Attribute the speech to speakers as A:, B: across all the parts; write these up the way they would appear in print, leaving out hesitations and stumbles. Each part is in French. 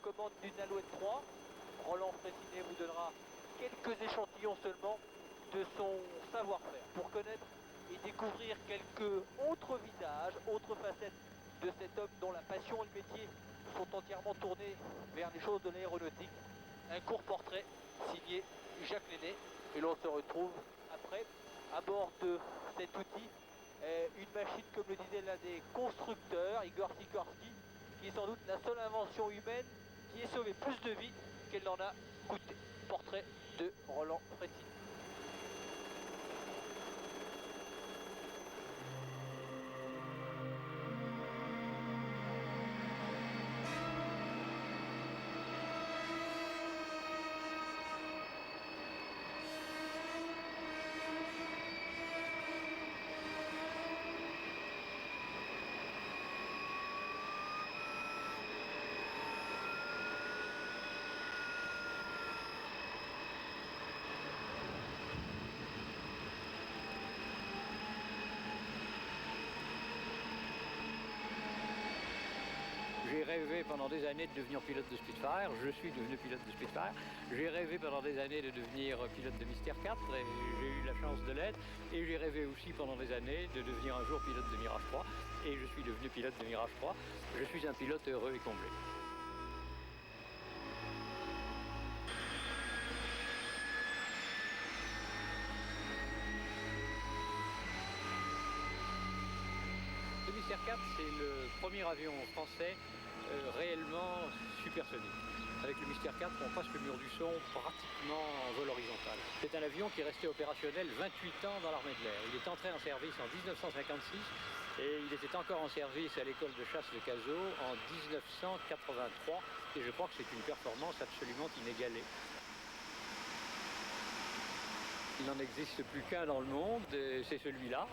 A: commandes d'une Alouette 3. Roland Frécinet vous donnera quelques échantillons seulement de son savoir-faire pour connaître et découvrir quelques autres visages, autres facettes de cet homme dont la passion et le métier sont entièrement tournés vers les choses de l'aéronautique. Un court portrait signé Jacques Lenné et l'on se retrouve après à bord de cet outil, une machine comme le disait l'un des constructeurs, Igor Sikorsky, qui est sans doute la seule invention humaine qui ait sauvé plus de vies qu'elle n'en a coûté. Portrait de Roland Frécinet.
B: J'ai rêvé pendant des années de devenir pilote de Spitfire, je suis devenu pilote de Spitfire. J'ai rêvé pendant des années de devenir pilote de Mystère 4 et j'ai eu la chance de l'être. Et j'ai rêvé aussi pendant des années de devenir un jour pilote de Mirage 3 et je suis devenu pilote de Mirage 3. Je suis un pilote heureux et comblé. Le Mystère 4, c'est le premier avion français réellement supersonique. Avec le Mystère 4, on passe le mur du son pratiquement en vol horizontal. C'est un avion qui est resté opérationnel 28 ans dans l'armée de l'air. Il est entré en service en 1956 et il était encore en service à l'école de chasse de Cazaux en 1983. Et je crois que c'est une performance absolument inégalée. Il n'en existe plus qu'un dans le monde, c'est celui-là.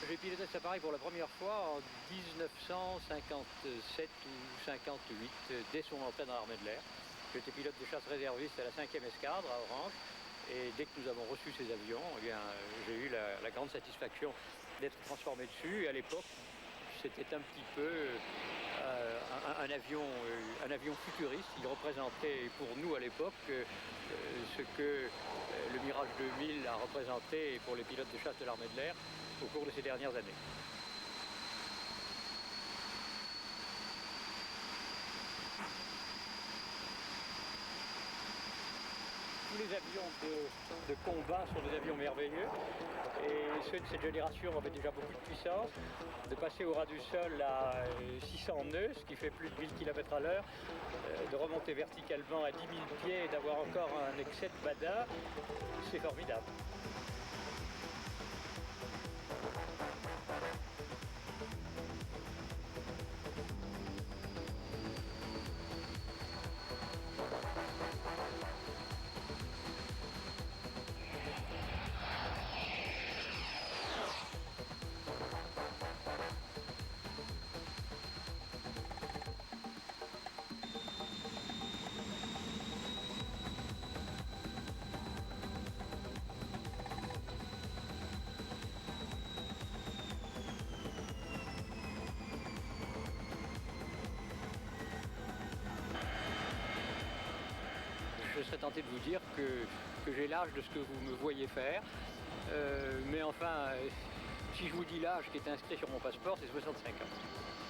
B: J'ai piloté cet appareil pour la première fois en 1957 ou 58, dès son entrée dans l'armée de l'air. J'étais pilote de chasse réserviste à la 5e escadre à Orange. Et dès que nous avons reçu ces avions, eh bien, j'ai eu la grande satisfaction d'être transformé dessus. Et à l'époque, c'était un petit peu un avion futuriste. Il représentait pour nous à l'époque ce que le Mirage 2000 a représenté pour les pilotes de chasse de l'armée de l'air au cours de ces dernières années. Tous les avions de combat sont des avions merveilleux et ceux de cette génération avaient déjà beaucoup de puissance. De passer au ras du sol à 600 nœuds, ce qui fait plus de 1000 km à l'heure, de remonter verticalement à 10 000 pieds et d'avoir encore un excès de bada, c'est formidable. Je serais tenté de vous dire que j'ai l'âge de ce que vous me voyez faire. Mais enfin, si je vous dis l'âge qui est inscrit sur mon passeport, c'est 65 ans.